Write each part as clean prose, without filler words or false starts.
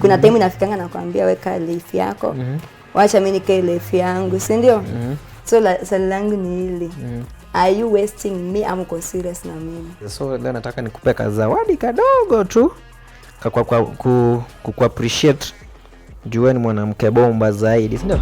Kuna time inafikanga nakwambia weka life yako. Wacha mimi nikae life yangu, si ndio? So swali langu ni hili. Are you wasting me ama uko serious na mimi? So leo nataka nikupe kazawadi kadogo tu ku appreciate jueni mwanamke bomba zaidi, si ndio?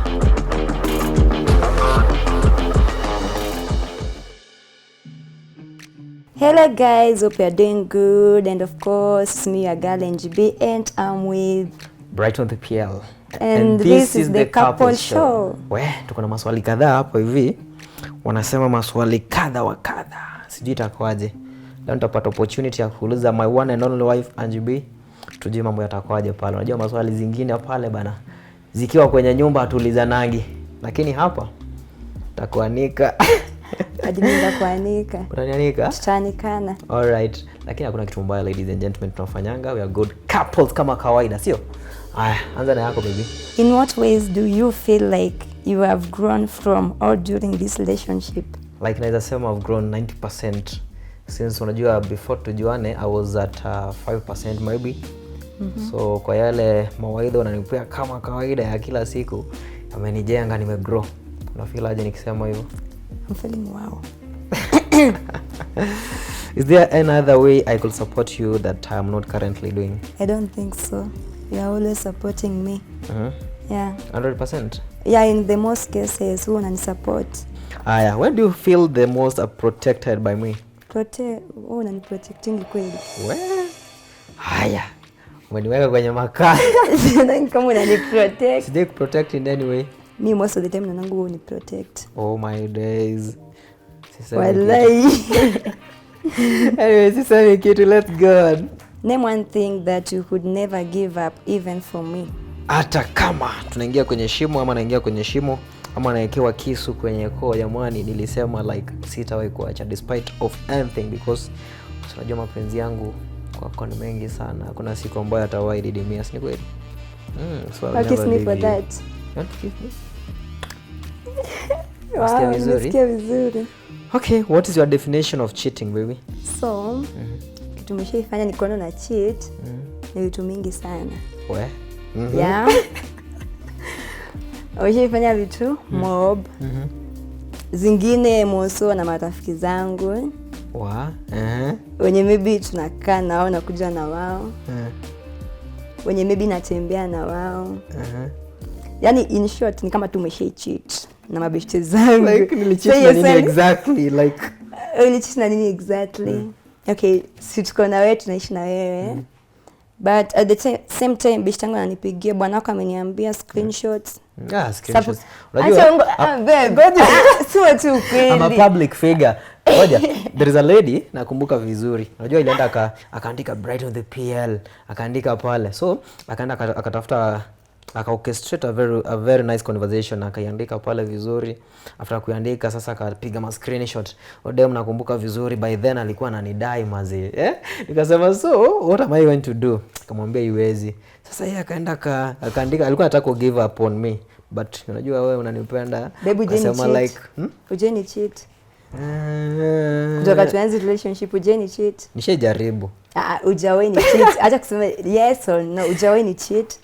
Hello guys, hope you're doing good, and of course it's me, your girl Angie B, and I'm with Brighton the Pl. And this is the couple show. Tuko na maswali kadhaa hapo hivi. Wanasema maswali kadha wa kadha. Sijui itakuaje. Leo nitapata opportunity ya kuuliza my one and only wife Angie B. Tujue mambo yatakuaje pale. Unajua maswali zingine pale bana, zikiwa kwenye nyumba tulizanagi. Lakini hapa takuanika. Hadi mimi kuanika. Unanianika? Tutanikana. Alright. Lakini hakuna kitu mbaya, ladies and gentlemen, tunafanyanga. We are good couples kama kawaida, sio? Aya, anza na yako baby. In what ways do you feel like you have grown from or during this relationship? Like naweza sema I've grown 90% since unajua before tujuane I was at 5% maybe. So kwa yale mawaidha unanipea kama kawaida ya kila siku amenijenga, nimegrow. Unafeel aje nikisema hivyo? I'm feeling wow. Is there any other way I could support you that I'm not currently doing? I don't think so. You are always supporting me. Yeah. 100%? Yeah, in the most cases, who unani support. When do you feel the most protected by me? Unani protecting kweli. Umeniweka kwenye makaa. Kama unani protect. Sijai protect in any way. Me most of the time nanangu uni protect. Oh my days. Wallahi. Anyway, sisemi kitu, let's go. Name one thing that you could never give up even for me. Hata kama tunaingia kwenye shimo ama naingia kwenye shimo ama naekewa kisu kwenye koo, jamani, nilisema like sitawahi kuacha despite of anything, because unajua mapenzi yangu kwako ni mengi sana. Kuna siku ambayo atawahi didimia, si kweli? So kiss me for that. Kiss me. Wow, nasikia vizuri. Okay, what is your definition of cheating, baby? So, kitu nimeshaifanya nikono na cheat ni vitu mingi sana. Yeah. Nimeshaifanya vitu mob. Zingine moso na marafiki zangu. Wenye maybe tunakaa nao na kuja na wao. Wenye maybe natembea na wao. Yani in short ni kama tumesha-cheat na mabeshte zangu. Like nilicheat na nini exactly? Like nilicheat na nini exactly? Okay, si tuko na wewe, tunaishi na wewe. But at the same time beshte yangu ananipigia, bwana wako ameniambia screenshots. Screenshots. Unajua ngoja sio tu kweli. I'm a public figure. Ngoja, there is a lady nakumbuka vizuri. Unajua ilienda akaandika Brighton the Pl, akaandika pale. So akaenda akatafuta orchestrate a very nice conversation, akaiandika pale vizuri. After kuandika sasa akapiga ma screenshot. Odem nakumbuka vizuri, by then alikuwa ananidai mazi. Nikasema so what am I going to do? Akamwambia iwezi. Sasa yeye akaenda akaandika, alikuwa anataka give up on me, but unajua wewe unanipenda. Akasema like ujeni cheat. Kutoka tuanze relationship ujeni cheat. Nishajaribu. Ujawahi ni cheat. Acha kusema yes or no, ujawahi ni cheat.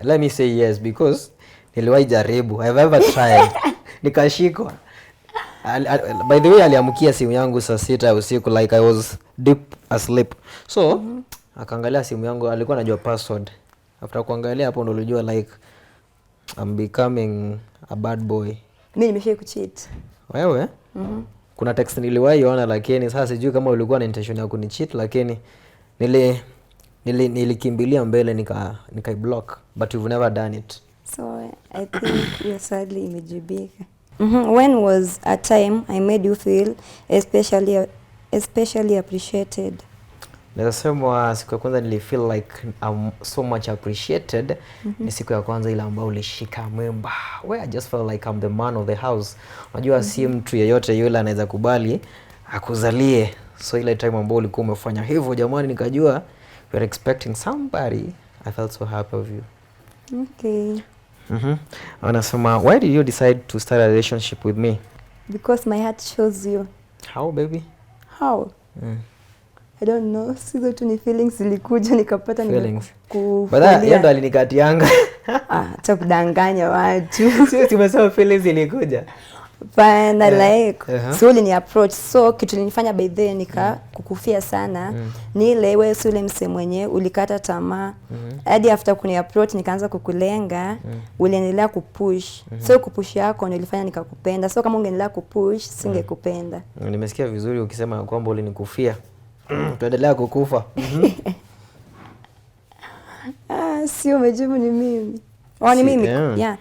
Let me say yes, because niliwahi jaribu. I've ever tried. Nikashikwa. By the way, aliamkia simu yangu saa 6 usiku, like I was deep asleep. So akaangalia simu yangu, alikuwa anajua password. After kuangalia hapo ndo alijua like I'm becoming a bad boy. Mimi nimesha kucheat. Wewe? Kuna text niliwahi ona, lakini sasa sijui kama ulikuwa na intention ya kunicheat, lakini nilikimbilia mbele nika block, but you've never done it. So I think you sadly imejibika. When was a time I made you feel especially appreciated? Nasema siku ya kwanza nilifeel like I'm so much appreciated. Ni siku ya kwanza ile ambayo ulishika mimba. Where I just felt like I'm the man of the house. Unajua si mtu yeyote yule anaweza kubali akuzalie. So ile time ambayo ulikuwa umefanya hivyo, jamani, nikajua you're expecting somebody. I felt so happy of you. Okay. Anasema, why did you decide to start a relationship with me? Because my heart shows you. How, baby? How? I don't know, sizo tu ni feelings zilikuja nikapata Baada ndo alinikatianga. Acha kudanganya watu. Sio tumesema feelings zilikuja. Pana like so ulini approach, so kitu nilinifanya by then kukufia sana ni ile wewe si ule mse mwenye ulikata tamaa hadi after kuni approach nikaanza kukulenga uliendelea kupush so kupush yako nilifanya nikakupenda, so kama ungeendelea kupush singekupenda. Nimesikia vizuri ukisema kwamba ulinikufia. Tuendelea kukufa. Sio majibu ni mimi. Ni mimi. Yeah.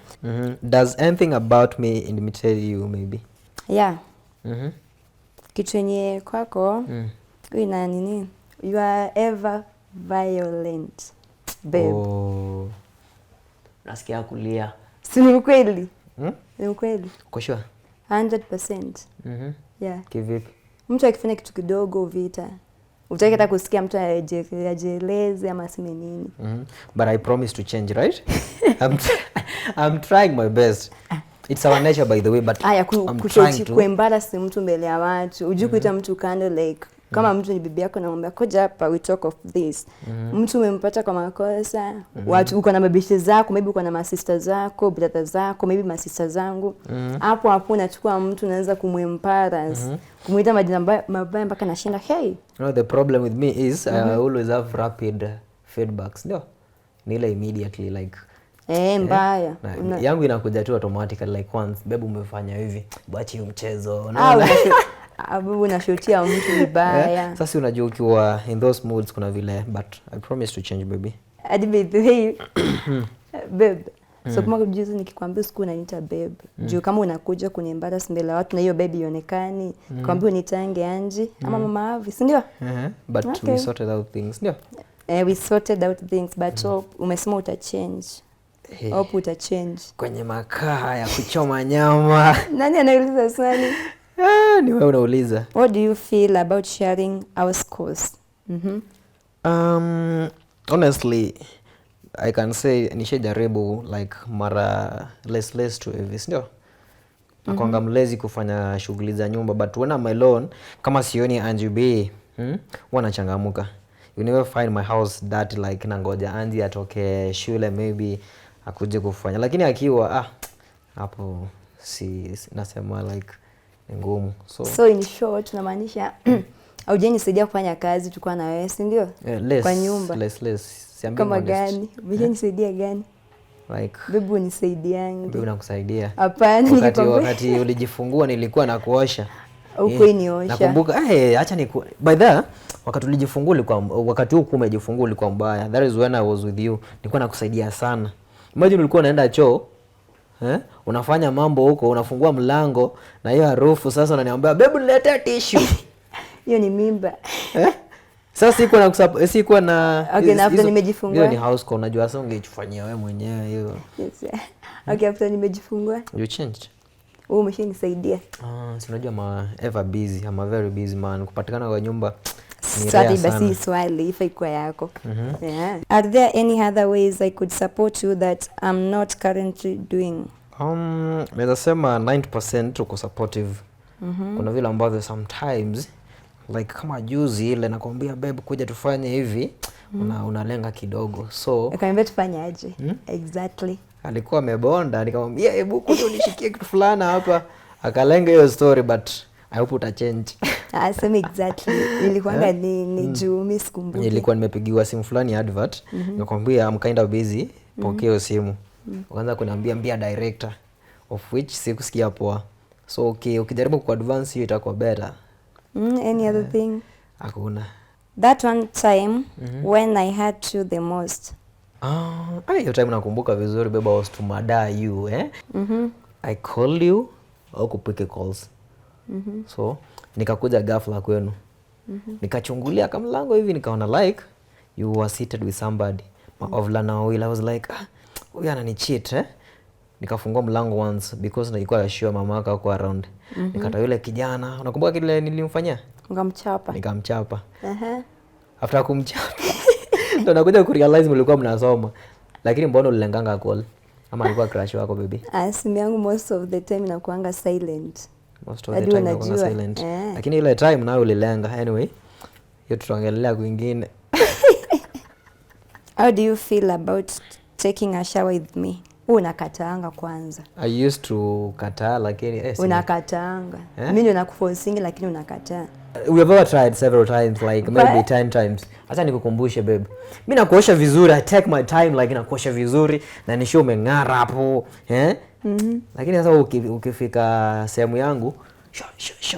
Does anything about me intimidate you maybe? Yeah. Kitu yenye kwako ina nini? You are ever violent. Babe. Oh. Nasikia kulia. Si ni ukweli? Ni ukweli. Kwa sure? 100%. Yeah. Kivipi? Mtu akifanya kitu kidogo vita. Utaki hata kusikia mtu ajeleze ama aseme nini. But I promise to change, right? I'm trying my best. It's our nature by the way, but I'm trying to. Kuembarrass mtu mbele ya watu. Ujui kuita mtu kando like kama mtu ni bibi yako na mwambia koja hapa we talk of this. Mtu umempata kwa makosa, watu uko na mabishi zako, maybe uko na masista zako, brother zako, maybe masista zangu. Hapo unachukua mtu unaanza kumembarrass. Kumuita majina mabaya mpaka nashinda hey. The problem with me is I always have rapid feedbacks. No. Nile immediately like mbaya. Yangu inakuja tu automatically like once babe umefanya hivi, bachi mchezo. Abu unashutia mtu vibaya. Sasa unajua ukiwa in those moods kuna vile, but I promise to change baby. By the way, babe. So kama juzi nikikwambia siku unaniita babe. Juu kama unakuja kuniembarrass mbele watu na hiyo baby ionekani, kwambia unitange Angie ama mama Avi, si ndio? But we sorted out things, ndio? We sorted out things, but umesema utachange. Hope utachange. Kwenye makaa ya kuchoma nyama. Nani anauliza swali? Ni wewe unauliza. What do you feel about sharing our scores? Honestly, I can say nishajaribu like mara less to hivi, ndio? Nakuanga mlezi kufanya shughuli za nyumba, but when I'm alone, kama sioni Angie B, wanachangamuka. You never find my house that like nangoja Angie atoke shule maybe akuje kufanya. Lakini akiwa hapo si nasema like ngumu. So in short tunamaanisha haujanisaidia kufanya kazi tukua na wewe, si ndio? Kwa nyumba. Less. Kama gani? Hujanisaidia gani? Like bibi unisaidiange. Bibi nakusaidia. Hapana, wakati ulijifungua nilikuwa nakuosha. Uko niosha. Nakumbuka acha by the wakati ulijifungua ulikuwa wakati huko umejifungua ulikuwa mbaya. That is when I was with you. Nilikuwa nakusaidia sana. Imagine ulikuwa unaenda choo, unafanya mambo huko, unafungua mlango na hiyo harufu sasa unaniambia babe niletee tissue. Hiyo ni mimba. Sasa sikuwa na okay, na after nimejifungua. Hiyo ni house call, unajua sasa ungechufanyia wewe mwenyewe hiyo. Yes. Okay, after nimejifungua. You changed. Wewe umeshanisaidia. Si unajua ever busy, I'm a very busy man. Kupatikana kwa nyumba Sasa basi swali ifa iko yako. Yeah. Are there any other ways I could support you that I'm not currently doing? Naweza sema 90% uko supportive. Kuna vile ambavyo sometimes like kama juzi ile nakwambia babe kuja tufanye hivi, unalenga kidogo. So akamwambia tufanye aje? Exactly. Alikuwa amebonda, nikamwambia hebu kuja unishikie kitu fulani hapa. Akalenga hiyo story, but I hope uta change. Same exactly. Nilikuanga ni juu mimi sikumbuki. Nilikuwa nimepigiwa simu fulani advert, nikamwambia I'm kind of busy, pokea simu. Wakaanza kuniambia mbia director, of which sikusikia poa. So okay, ukijaribu ku advance hiyo itakuwa better. Any other thing? Hakuna. That one time when I had you the most. Hiyo time nakumbuka vizuri, beba was to mada you, I call you au kupike calls. So nikakuja ghafla kwenu. Nikachungulia kama mlango hivi nikaona like you were seated with somebody. Wavulana wawili. I was like huyu anani cheat Nikafungua mlango once because nilikuwa sure mama yake yuko around. Nikata yule kijana, unakumbuka kile nilimfanyia? Nikamchapa. After kumchapa ndo nakuja kurealize mlikuwa mnasoma. Lakini mbona ulilenganga call? Ama alikuwa crush wako baby? Simu yangu most of the time inakuanga silent. Most of the time inakuanga silent. Lakini ile time nayo ulilenga. Anyway, Hiyo tutaongelea kwingine. How do you feel about taking a shower with me? Unakataanga kwanza. I used to kataa lakini unakataanga. Mimi ndio nakuforcing lakini unakataa. We have ever tried several times, like maybe 10 times. Acha nikukumbushe babe. Mimi nakuosha vizuri, I take my time, like nakuosha vizuri na nisho umeng'ara hapo, Lakini sasa ukifika sehemu yangu,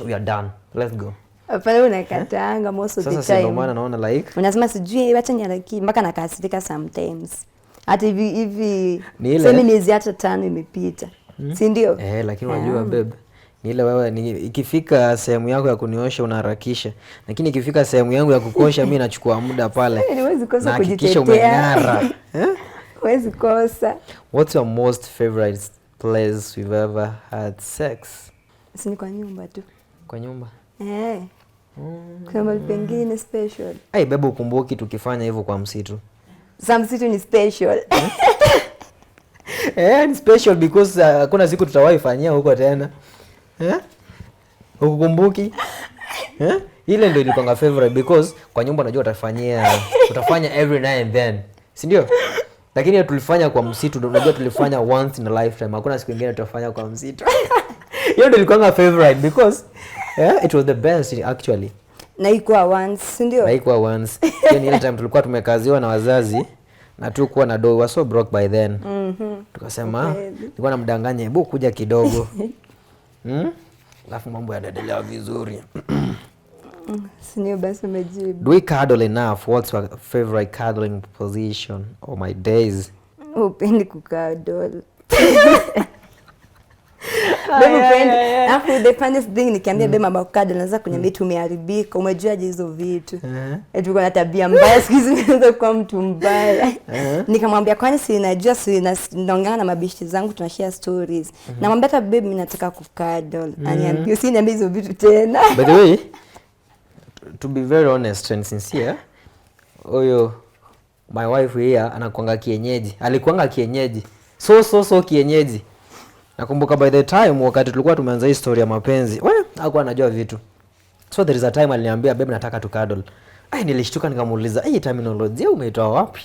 we are done. Let's go. Pale unakataanga most of the time. Sasa ndio maana naona like unasema sijui acha niharaki mpaka nakasirika sometimes. Hata hivi feminist hata 5 imepita. Si ndio? Lakini unajua babe, ni ile wewe ikifika sehemu yako ya kuniosha unaharakisha. Lakini ikifika sehemu yangu ya kukosha mimi nachukua muda pale. Huwezi kosa kujitetea. Umeng'ara. Huwezi kosa. What's your most favorite place you've ever had sex? Si kwa nyumba tu. Kwa nyumba? Kuna mahali pengine special. Babe ukumbuki tukifanya hivyo kwa msitu. Msitu ni special. Ni special because hakuna siku tutawahi fanyia huko tena. Ukumbuki? Ile ndio ilikuwa favorite because kwa nyumba unajua utafanya every now and then. Si ndio? Lakini tulifanya kwa msitu, unajua tulifanya once in a lifetime. Hakuna siku nyingine tutafanya kwa msitu. Hiyo ndio ilikuwa favorite because it was the best actually. Na ilikuwa once, si ndio? Na ilikuwa once. Yaani ile time tulikuwa tumekaziwa na wazazi na tulikuwa na dough, was so broke by then. Tukasema nilikuwa namdanganya hebu kuja kidogo. Alafu mambo yanaendelea vizuri. Sinio basi umejibu. Do we cuddle enough? What's your favorite cuddling position? Oh my days. Upendi kucuddle. Afu the funniest thing nikiambia bema about cuddle naanza kuniambia tumeharibika. Umejuaje hizo vitu? Tuko na tabia mbaya siku hizi naanza kuwa mtu mbaya. Nikamwambia kwani si najua naongea na mabishi zangu tunashare stories. Namwambia hata babe mimi nataka kucuddle. Aniambia usiniambie hizo vitu tena. By the way, to be very honest and sincere, my wife here anakuanga kienyeji. Alikuanga kienyeji. So kienyeji. Nakumbuka by the time wakati tulikuwa tumeanza hii story ya mapenzi, hakuwa anajua vitu. So there is a time aliniambia babe nataka tu cuddle. Nilishtuka nikamuuliza, "Hii terminology umeitoa wapi?"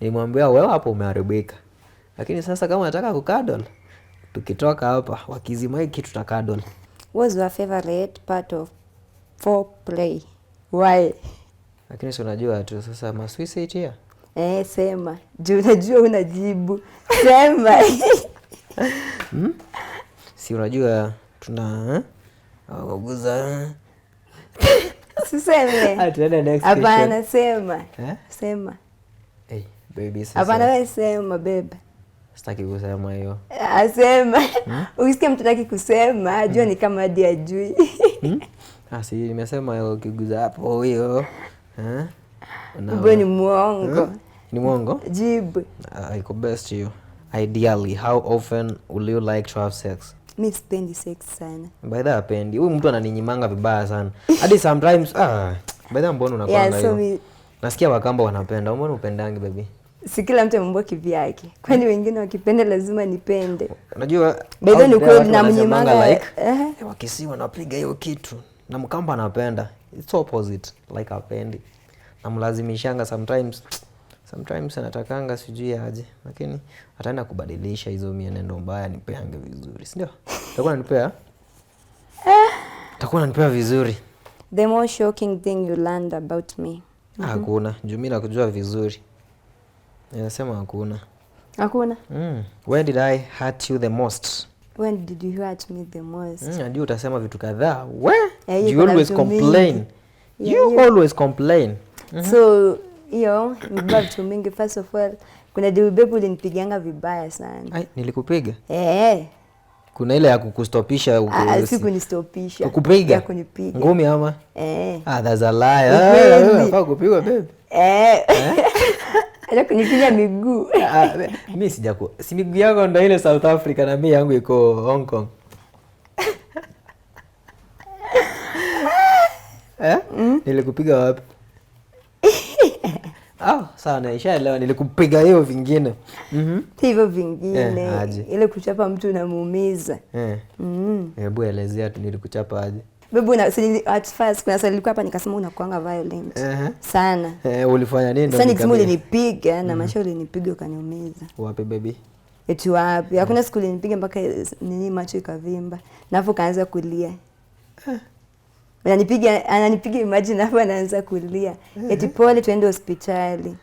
Nilimwambia wewe hapo umeharibika. Lakini sasa kama unataka ku cuddle, tukitoka hapa wakizima hiki tuta cuddle. What's your favorite part of foreplay? Why? Lakini si unajua tu sasa maswisi here. Sema. Unajua unajibu. Sema. Si unajua tuna waguza. Siseme. Tuende next question. Hapana sema. Sema. Baby sasa. Hapana wewe sema babe. Sitaki kusema hiyo. Asema. Ukisikia mtu hataki kusema, ajua ni kama hadi ajui. Si nimesema hiyo kiguza hapo hiyo. Wewe ni muongo. Ni muongo? Jibu. Iko best hiyo. Ideally, how often will you like to have sex? Mimi sipendi sex sana. By the apendi. Huyu mtu ananinyimanga vibaya sana. Hadi sometimes by the mbona unapanga hiyo? Nasikia wakamba wanapenda. Mbona upendangi baby? Si kila mtu amembo kivyake. Kwani wengine wakipenda lazima nipende. Unajua by the ni kweli na mnyimanga like wakisi wanapiga hiyo kitu. Na mkamba anapenda. It's opposite like apendi. Namlazimishanga sometimes anatakanga sijui aje, lakini ataenda kubadilisha hizo mienendo mbaya nipeange vizuri, si ndio? Utakuwa unanipea? Utakuwa unanipea vizuri. The most shocking thing you learned about me? Hakuna. Juu mimi nakujua vizuri. Ninasema hakuna. Hakuna? When did I hurt you the most? When did you hurt me the most? Najua utasema vitu kadhaa. You always complain. You always complain. So hiyo mbaya vitu mingi. First of all, kuna babe ulinipiganga vibaya sana. Nilikupiga? Kuna ile ya kukustopisha si kunistopisha. Kukupiga? Ya kunipiga. Ngumi ama? That's a lie. Unafaa kupigwa babe. Acha kunipiga miguu. Mimi si miguu yako ndio ile South Africa na mimi yangu iko Hong Kong. Nilikupiga wapi? Sana ishaelewa nilikupiga hiyo vingine. Hivyo vingine. Ile kuchapa mtu unamuumiza. Hebu elezea tu nilikuchapa aje. Baby at first kuna swali lilikuwa hapa nikasema unakuanga violent. Sana. Ulifanya nini? Sasa nikisema ulinipiga na masho ulinipiga ukaniumiza. Wapi baby? Eti wapi? Hakuna siku ulinipiga mpaka nini macho ikavimba. Nafu kaanza kulia. Ananipiga imagine hapo anaanza kulia. Eti pole tuende hospitali.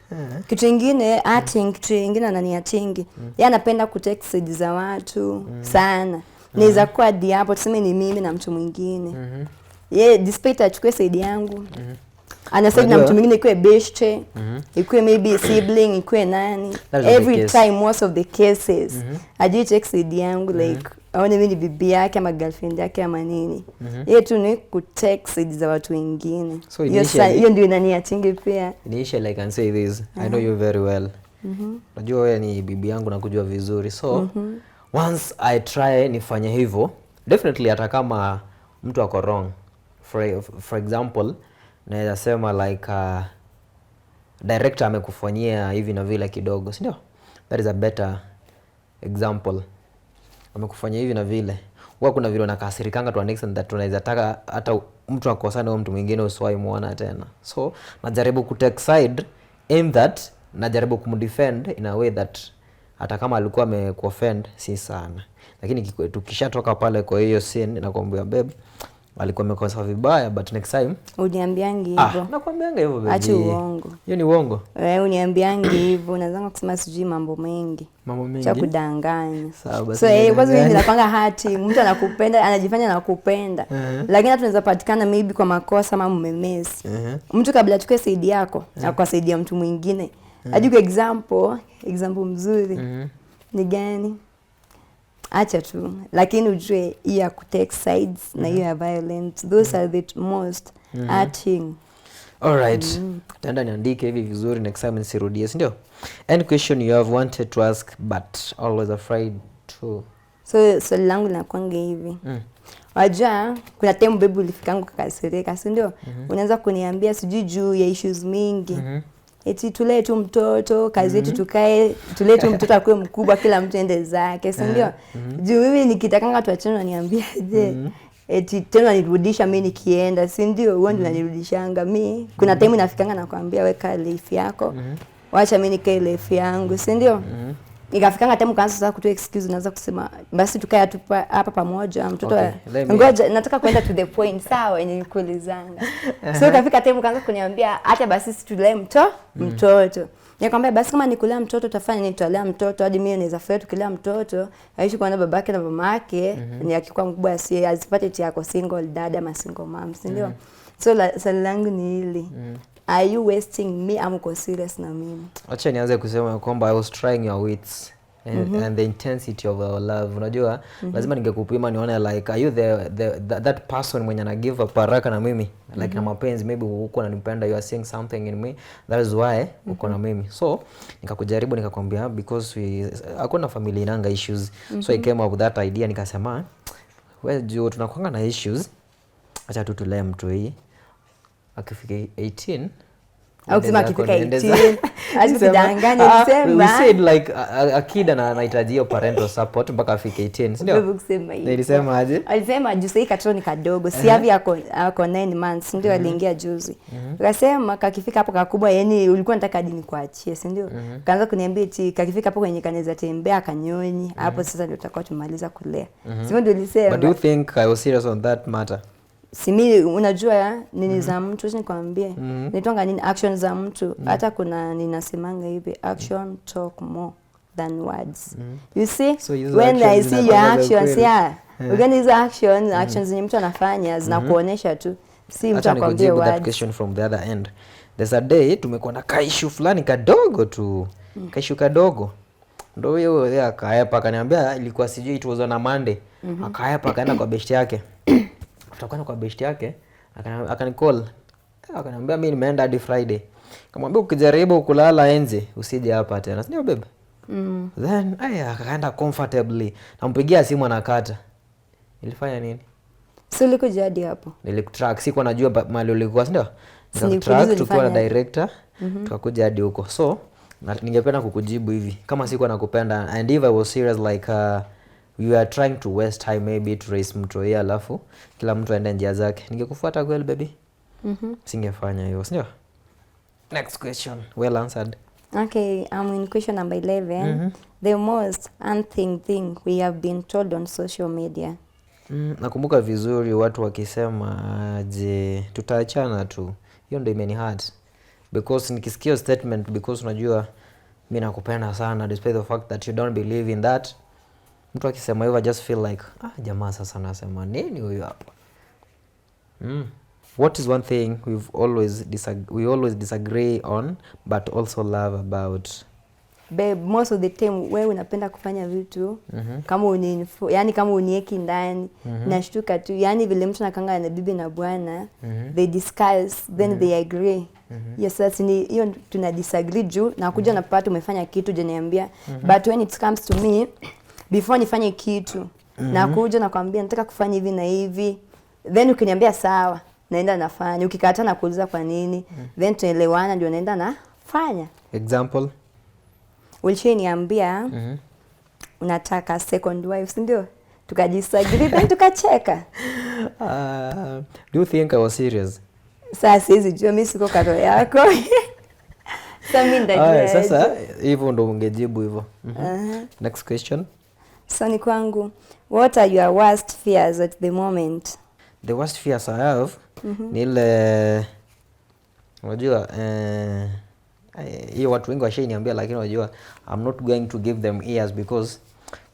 Kitu kingine ananiatingi. Yeye anapenda kutext side za watu sana. Naweza kuwa hapo tuseme ni mimi na mtu mwingine. Yeye despite achukue side yangu. Anasema na mtu mwingine ikuwe beshte, ikuwe maybe sibling, ikuwe nani. Every time most of the cases ajui check side yangu like aone mimi ni bibi yake ama girlfriend yake ama nini. Yeye tu ni kutext side za watu wengine. So hiyo ndio inaniatingi pia. Initially I can say this. I know you very well. Najua wewe ni bibi yangu na kujua vizuri. So once I try nifanye hivyo, definitely hata kama mtu ako wrong. For example, naweza sema like director amekufanyia hivi na vile kidogo, si ndio? That is a better example. Amekufanyia hivi na vile. Huwa kuna vile unakasirikanga to an extent that tunaweza taka hata mtu akosane au mtu mwingine usiwahi muona tena. So najaribu kutake side in that, najaribu kumdefend in a way that hata kama alikuwa amekuoffend si sana. Lakini tukishatoka pale kwa hiyo scene nakwambia babe alikuwa amekosa vibaya but next time uniambiangi hivyo. Nakwambianga hivyo baby. Acha uongo. Hiyo ni uongo. Uniambiangi hivyo, unaanza kusema sijui mambo mengi. Mambo mengi. Cha kudanganya. Sawa basi. So kwanza mimi ninapanga hati, mtu anakupenda, anajifanya anakupenda. Lakini hata tunaweza patikana maybe kwa makosa ama mmemesi. Mtu kabla achukue side yako, akawasaidia mtu mwingine. Hadi kwa example mzuri. Ni gani? Acha tu, lakini ujue ya kutake sides na hiyo ya violence, those are the most hurting. Alright. Tenda niandike hivi vizuri next time nisirudie, si ndio? Any question you have wanted to ask but always afraid to. So swali langu linakuanga hivi. Wajua kuna time baby ulifikangu kakasirika, si ndio? Unaanza kuniambia sijui juu ya issues mingi. Eti tulee tu mtoto, kazi yetu tukae, tulee tu mtoto akue mkubwa kila mtu ende zake, si ndio? Juu mimi nikitakanga tuachane unaniambia je, eti tena nirudisha mimi nikienda, si ndio? Wewe ndio unanirudishanga mimi. Kuna time nafikanga nakwambia weka life yako. Wacha mimi nikae life yangu, si ndio? Nikafikanga time kaanza sasa kutoa excuse, unaanza kusema basi tukae hapa pamoja mtoto. Ngoja nataka kwenda to the point, sawa yenye nikulizanga. So kafika time kaanza kuniambia hata basi situlee mtoto. Nikamwambia basi kama nikulea mtoto tafanya nitolea mtoto hadi mimi naweza fanya tukilea mtoto aishi kwa babake na mamake ni akikuwa mkubwa asipate eti yako single dad ama single mom, si ndio? So swali langu ni hili. Are you wasting me? I'm serious na mimi. Acha nianze kusema kwamba I was trying your wits and the intensity of our love. Unajua lazima ningekupima nione like are you that person mwenye ana give up haraka na mimi like na mapenzi, maybe uko unanipenda, you are seeing something in me, that is why uko na mimi. So nikakujaribu nikakwambia because hakuna familia inanga issues. So I came up with that idea, nikasema wewe juu tunakuanga na issues, acha tutulee mtu hii akifika 18 au kusema akifika 18 asikudanganya kusema we said like a kid anahitaji hiyo parental support mpaka afike 18, si ndio? Nilisema aje? Alisema juzi hii katoni kadogo, si hivi ako 9 months, ndio aliingia juzi. Akasema kakifika hapo kakubwa, yani ulikuwa unataka hadi nikuachie, si ndio? Kaanza kuniambia eti kakifika hapo kwenye kanaweza tembea kanyonyi, hapo sasa ndio tutakuwa tumaliza kulea. Sio ndio nilisema. But do you think I was serious on that matter? Simi unajua nini za mtu sisi nikwambie. Nitonga nini action za mtu. Hata kuna ninasemanga hivi action talk more than words. You see so when I see your actions organize actions zenye mtu anafanya zinakuonesha tu. Si mtu akwambie words. That question from the other end. There's a day tumekuwa na kaishu fulani kadogo tu. Kaishu kadogo. Ndio yeye akaepa akaniambia ilikuwa sijui it was on a Monday. Akaepa akaenda kwa best yake. Tutakwenda kwa best yake, akanicall. Akaniambia mimi nimeenda hadi Friday. Kamwambia ukijaribu kulala enze usije hapa tena. Sio babe? Then akaenda comfortably. Nampigia simu anakata. Nilifanya nini? Si ulikuja hadi hapo. Nilikutrack, sikuwa najua mahali ulikuwa, ndio? Nikatrack tukiwa na director, tukakuja hadi huko. So, ningependa kukujibu hivi. Kama sikuwa nakupenda and if I was serious like we are trying to waste time maybe to raise mtoi alafu kila mtu aende njia zake. Ningekufuata kweli baby? Singefanya hiyo, sio? Next question. Well answered. Okay, I'm in question number 11. The most unthing thing we have been told on social media. Nakumbuka vizuri watu wakisema je tutaachana tu. Hiyo ndio imeni hurt. Because nikisikia statement, because unajua mimi nakupenda sana despite the fact that you don't believe in that. Mtu akisema hivyo I just feel like jamaa sasa anasema nini huyu hapa? What is one thing we always disagree on but also love about? Babe, most of the time wewe unapenda kufanya vitu kama yani kama unieki ndani nashtuka tu, yani vile mtu nakanga na bibi na bwana they discuss then they agree. Yes, sasa ni hiyo tuna disagree juu na kuja na pata umefanya kitu je niambia but when it comes to me before nifanye kitu na kuja na kwambia nataka kufanya hivi na hivi, then ukiniambia sawa naenda nafanya, ukikataa na kuuliza kwa nini then tuelewana ndio naenda nafanya. Example? Ulishaniambia unataka second wife, si ndio? Tukajisagree then tukacheka. Do you think I was serious? Sasa hizi jua mimi siko karo yako. Sasa mimi ndajua. Sasa hivyo ndo ungejibu hivyo. Next question. Sasa ni kwangu. What are your worst fears at the moment? The worst fears I have ni ile unajua hiyo watu wengi washaniambia, lakini unajua I'm not going to give them ears because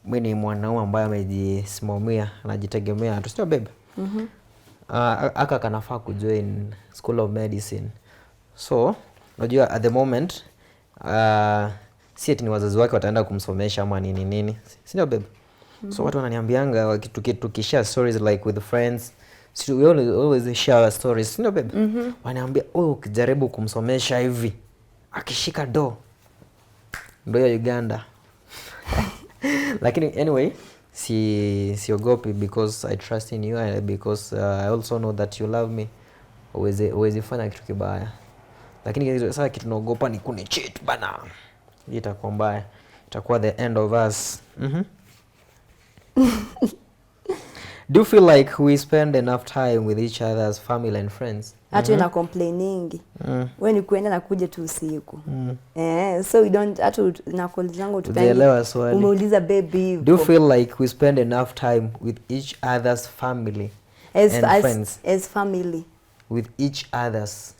mimi ni mwanaume ambaye amejisimamia, anajitegemea. Sio babe? Aka kanafaa kujoin School of Medicine. So, unajua at the moment si eti ni wazazi wake wataenda kumsomesha ama nini. Sio babe? So watu wananiambianga tukishare stories like with friends, so we always share stories. Sio babe? Wananiambia ukijaribu kumsomesha hivi akishika do ndio ya Uganda. Lakini anyway, siogopi because I trust in you and because I also know that you love me. Uwezi fanya kitu kibaya. Lakini sasa kitu naogopa ni kunicheat bana. Itakuwa mbaya. Itakuwa the end of us. Do you feel like we spend enough time with each other as family and friends? Hata na complaining. Wewe ni kuenda na kuja tu usiku. So we don't hata na call zangu tukaelewa swali. Umeuliza baby. Do you feel like we spend enough time with each other's family and friends? As family. With each other's.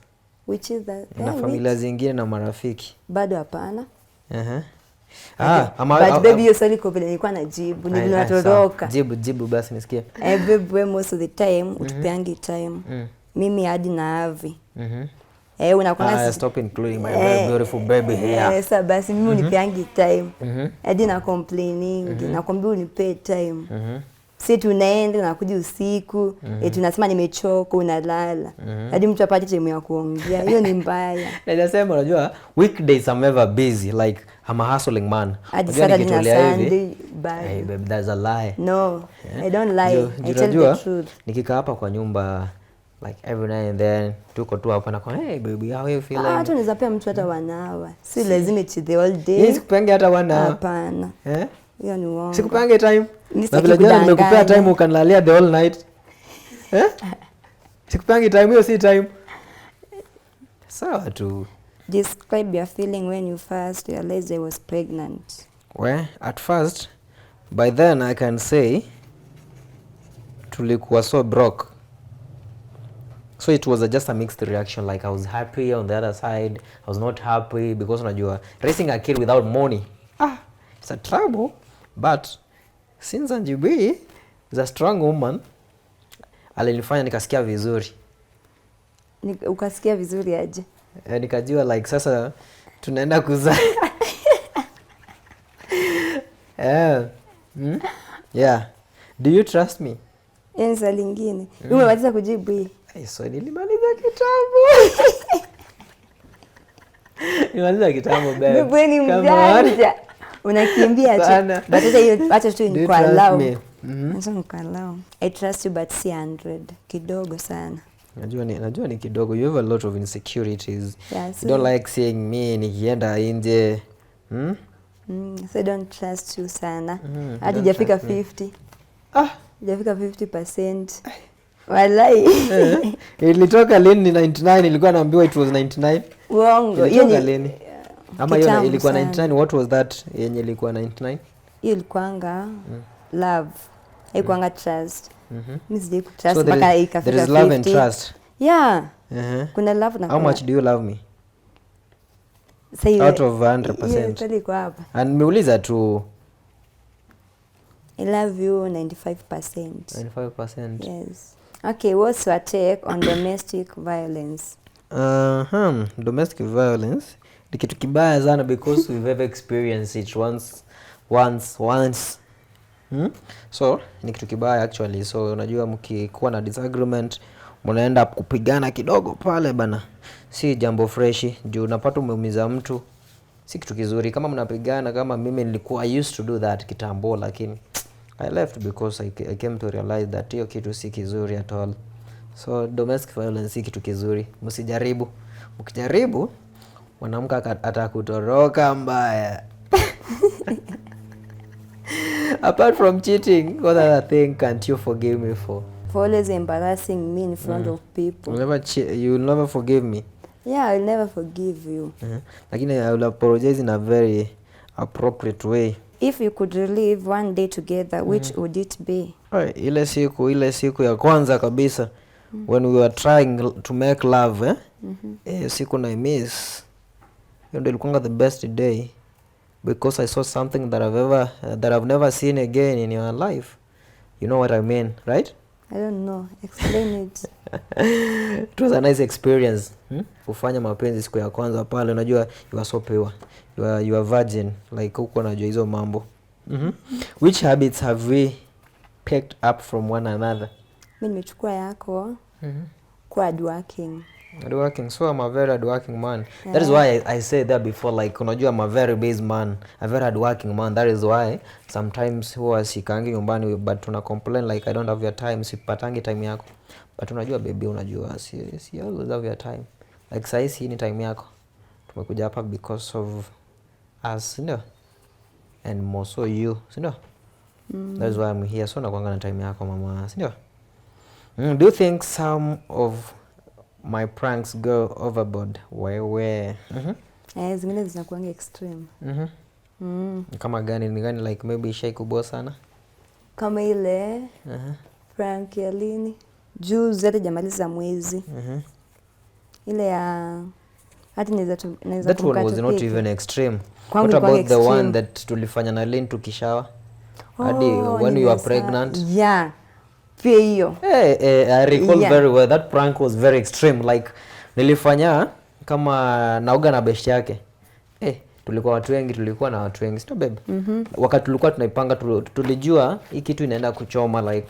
Which is that? Na familia zingine na marafiki. Bado hapana. But baby hiyo swali kwa vile nilikuwa najibu ninatoroka. Jibu basi nisikie. Baby most of the time utupeangi time. Mimi hadi na Avi. Unakuwa stop including my very beautiful baby here. Sasa basi mimi unipeangi time. Hadi na complaining, nakwambia unipe time. Si tunaenda na kuja usiku, tunasema nimechoka unalala. Hadi mtu apate time ya kuongea. Hiyo ni mbaya. Nasema unajua weekdays I'm ever busy, like I'm a hustling man. Hadi Saturday na Sunday. Hey babe, that's a lie. No, I don't lie. I tell the truth. Nikikaa hapa kwa nyumba like every now and then tuko tu hapa na kwa hey baby how you feeling? Hata unaweza pia mtu hata 1 hour. Si lazima it's the whole day. Sikupange hata 1 hour. Hapana. Hiyo ni uongo. Sikupange time. Na vile jana nimekupea time ukanilalia the whole night. Sikupange time, hiyo si time. Sawa tu. Describe your feeling when you first realized I was pregnant. Well, at first, by then I can say tulikuwa so broke. So it was just a mixed reaction, like I was happy on the other side, I was not happy because unajua raising a kid without money, it's a trouble. But since Angie B is a strong woman, alinifanya nikasikia vizuri. Ukasikia vizuri aje? Nikajua like sasa tunaenda kuzaa. Yeah. Do you trust me? Enza lingine. Umemaliza kujibu hii? So nilimaliza kitambo. Nilimaliza kitambo babe. Wewe ni mjanja. Unakimbia tu. But hata tu ni kwa allow. Sasa ni kwa allow. I trust you but si 100. Kidogo sana. Najua ni kidogo. You have a lot of insecurities. Yeah, you don't like seeing me nikienda nje. So I don't trust you sana. Hadi hajafika 50. Hajafika 50%. Walai. Ilitoka lini 99? Ilikuwa naambiwa it was 99. Uongo. Ilitoka lini? Ama hiyo ilikuwa 99. What was that yenye ilikuwa 99? Hiyo ilikuanga love. Haikuanga trust. Mimi sijui kutrust mpaka ikafika 50. There is love and trust. Yeah. Kuna love na how much do you love me? Say out of 100%. Iko hapa. And nimeuliza tu. I love you 95%. 95%. Yes. Okay, what's your take on domestic violence? Domestic violence ni kitu kibaya sana because we've ever experienced it once. So ni kitu kibaya actually. So unajua mkikuwa na disagreement mnaenda kupigana kidogo pale bana, si jambo freshi juu unapata umeumiza mtu, si kitu kizuri kama mnapigana. Kama mimi nilikuwa I used to do that kitambo, lakini I left because I came to realize that hiyo kitu si kizuri at all. So domestic violence si kitu kizuri, msijaribu. Mkijaribu mwanamke atakutoroka mbaya. Apart from cheating, what other thing can't you forgive me for? For always embarrassing me in front of people. You will never forgive me? Yeah, I will never forgive you. Lakini I will apologize in a very appropriate way. If you could relive one day together, which would it be? Ile siku ya kwanza kabisa when we were trying to make love, siku na miss. Hiyo ndio ilikuwa the best day because I saw something that I've never seen again in your life. You know what I mean, right? I don't know. Explain it. It was a nice experience. Kufanya mapenzi siku ya kwanza pale, unajua you are so pure. You are virgin, like huko unajua hizo mambo. Which habits have we picked up from one another? Mimi nimechukua yako. Kwa hardworking. Hardworking. So I'm a very hardworking man. Yeah. That is why I said that before, like unajua I'm a very busy man, a very hardworking man. That is why sometimes huwa sikangi nyumbani but tuna complain like I don't have your time, sipatangi time yako. But unajua baby, unajua si always have your time. Like saizi ni time yako. Tumekuja hapa because of us, you know? And more so you, you know? That is why I'm here. So nakuanga na time yako mama, you know? Do you think some of my pranks go overboard? Where? Zingine zinakuanga extreme. Kama gani? Ni gani? Like maybe ishai kubwa sana? Kama ile prank ya lini? Juzi hata jamaliza mwezi. Ile ya hata naweza that one was not even extreme. What about the one that tulifanya na Lynn tukishawa? Hadi when you were pregnant? Yeah. Pia hiyo. I recall very well. That prank was very extreme. Like nilifanya kama naoga na best yake. Tulikuwa watu wengi, tulikuwa na watu wengi. Sio babe. Wakati tulikuwa tunaipanga tulijua hii kitu inaenda kuchoma, like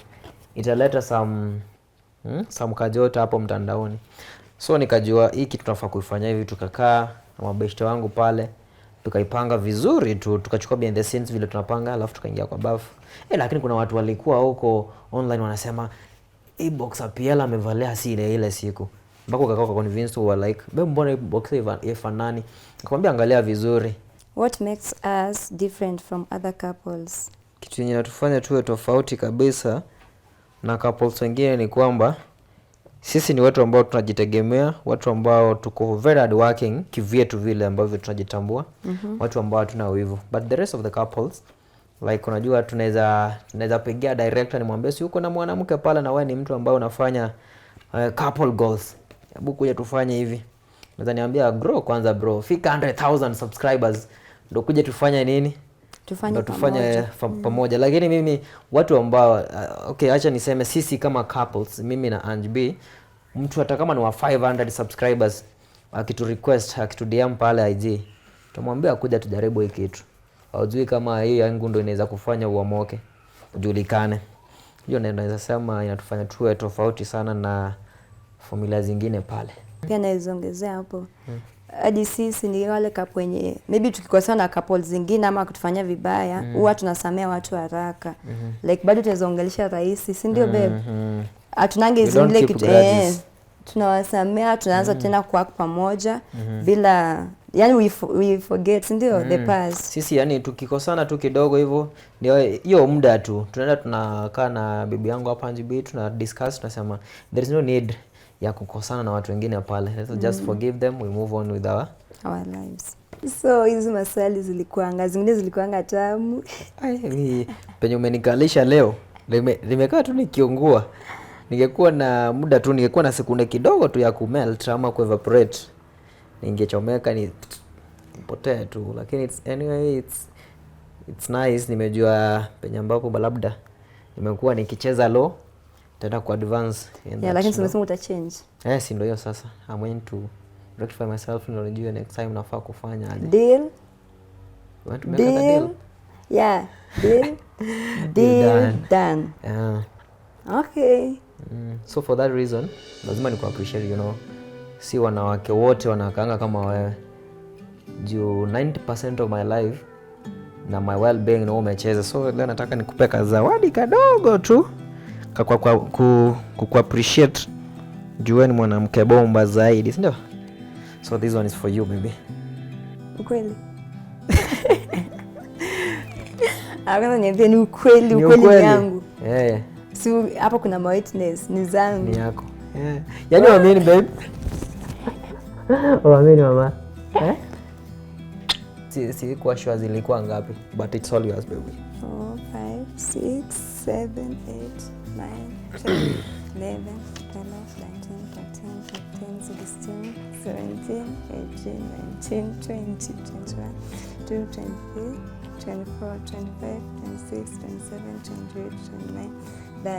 italeta some kajota hapo mtandaoni. So nikajua hii kitu tunafaa kuifanya hivi, tukakaa na mabeshte wangu pale. Tukaipanga vizuri tu, tukachukua behind the scenes vile tunapanga, alafu tukaingia kwa bafu. Lakini kuna watu walikuwa huko online wanasema hii boxer Pl amevalia si ile siku. Mpaka ukakao kwa convinced were like, "Babe, mbona hii boxer ifanani?" Nikamwambia angalia vizuri. What makes us different from other couples? Kitu yenye natufanya tuwe tofauti kabisa na couples wengine ni kwamba sisi ni watu ambao tunajitegemea, watu ambao tuko very hard working kivyetu vile ambavyo tunajitambua, watu ambao hatuna wivu. But the rest of the couples, like unajua tunaweza pigia director nimwambie si uko na mwanamke pale na wewe ni mtu ambao unafanya couple goals. Hebu kuja tufanye hivi. Naweza niambia grow kwanza bro, fika 100,000 subscribers ndio kuja tufanye nini? Tufanye pamoja. Lakini mimi watu ambao okay, acha niseme sisi kama couples, mimi na Angie B, mtu hata kama ni wa 500 subscribers akitu request, akitu DM pale IG, tumwambia kuja tujaribu hii kitu. Hujui kama hii yangu ndio inaweza kufanya uamoke, ujulikane. Hiyo ndio naweza sema inatufanya tuwe tofauti sana na familia zingine pale. Pia naizongezea hapo. Hadi sisi ni wale couple wenye maybe tukikosana na couples zingine ama kutufanya vibaya, huwa tunasamea watu haraka. Like bado tunaongelesha rahisi, si ndio babe? Hatunange zile kitu tunawasamea, tunaanza tena kwa pamoja bila yani we forget ndio the past. Sisi yani tukikosana tu kidogo hivyo ndio hiyo muda tu tunaenda tunakaa na bibi yangu hapa Angie B, tuna discuss, tunasema there is no need ya kukosana na watu wengine pale. Let's just forgive them, we move on with our lives. So hizo maswali zingine zilikuanga tamu. Penye umenikalisha leo nimekaa tu nikiungua. Ningekuwa na muda tu, ningekuwa na sekunde kidogo tu ya kumelt ama ku evaporate, ningechomeka ni potee tu, lakini it's nice. Nimejua penye ambapo labda nimekuwa nikicheza low tena ku advance lakini tumesema uta change. Si ndio hiyo sasa. I'm going to rectify myself, ndio nijue next time nafaa kufanya aje. Deal. Want to make a deal? Yeah, deal done. Yeah. Okay. So for that reason lazima niku appreciate, si wanawake wote wanakaanga kama wewe. Juu 90% of my life na my well-being na umecheza. So leo nataka nikupe zawadi kadogo tu ku appreciate juu ni mwanamke bomba zaidi, si ndio? So this one is for you baby. Ukweli? Akana niambie ni ukweli yangu. Si hapo kuna witness ni zangu. Ni yako. Yaani waamini babe. Waamini mama. Si kwa sure zilikuwa ngapi, but it's all yours baby. 4 5 6 7 8 9 10 11 12 13 14 15 16 17 18 19 20 21 22 23 24 25 26 27 28 29 30 31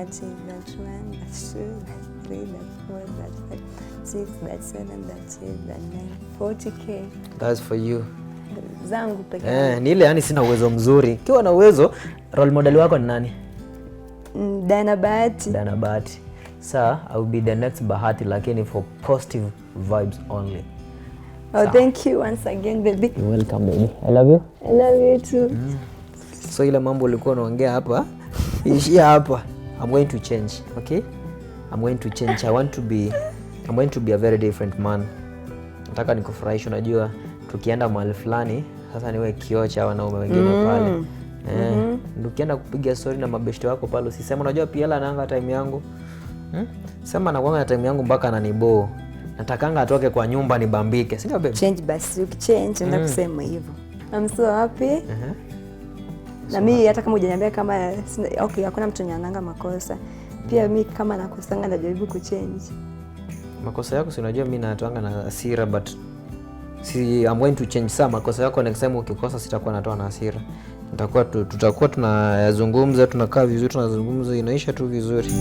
32 33 34 35 36 37 38 39 40k. That's for you. Zangu pekee. Ni ile yani sina uwezo mzuri. Kiwa na uwezo, role model wako ni nani? Dana Bahati. Sir, I will be the next Bahati, lakini for positive vibes only. Thank you once again baby. You're welcome baby. I love you. I love you too. So ile mambo ulikuwa unaongea hapa ishia hapa. I'm going to change, okay? I'm going to change. I'm going to be a very different man. Nataka nikufurahisha, unajua tukienda mahali fulani sasa niwe kioo cha wanaume wengine pale. Ukienda kupiga story na mabeshte wako pale usisema unajua pia anaanga time yangu. Sema anakuanga na time yangu mpaka ananibo. Natakanga atoke kwa nyumba nibambike. Si ndio baby? Change basi, ukichange nenda kusema hivyo. I'm so happy. Na mimi hata kama hujaniambia kama okay, hakuna mtu ananga makosa. Pia mimi kama nakosanga najaribu kuchange. Makosa yako si unajua mimi natoanga na hasira, but I'm going to change some. Makosa yako next time ukikosa sitakuwa natoa na hasira. Tutakuwa tunayazungumza, tunakaa vizuri, tunazungumza, inaisha tu vizuri.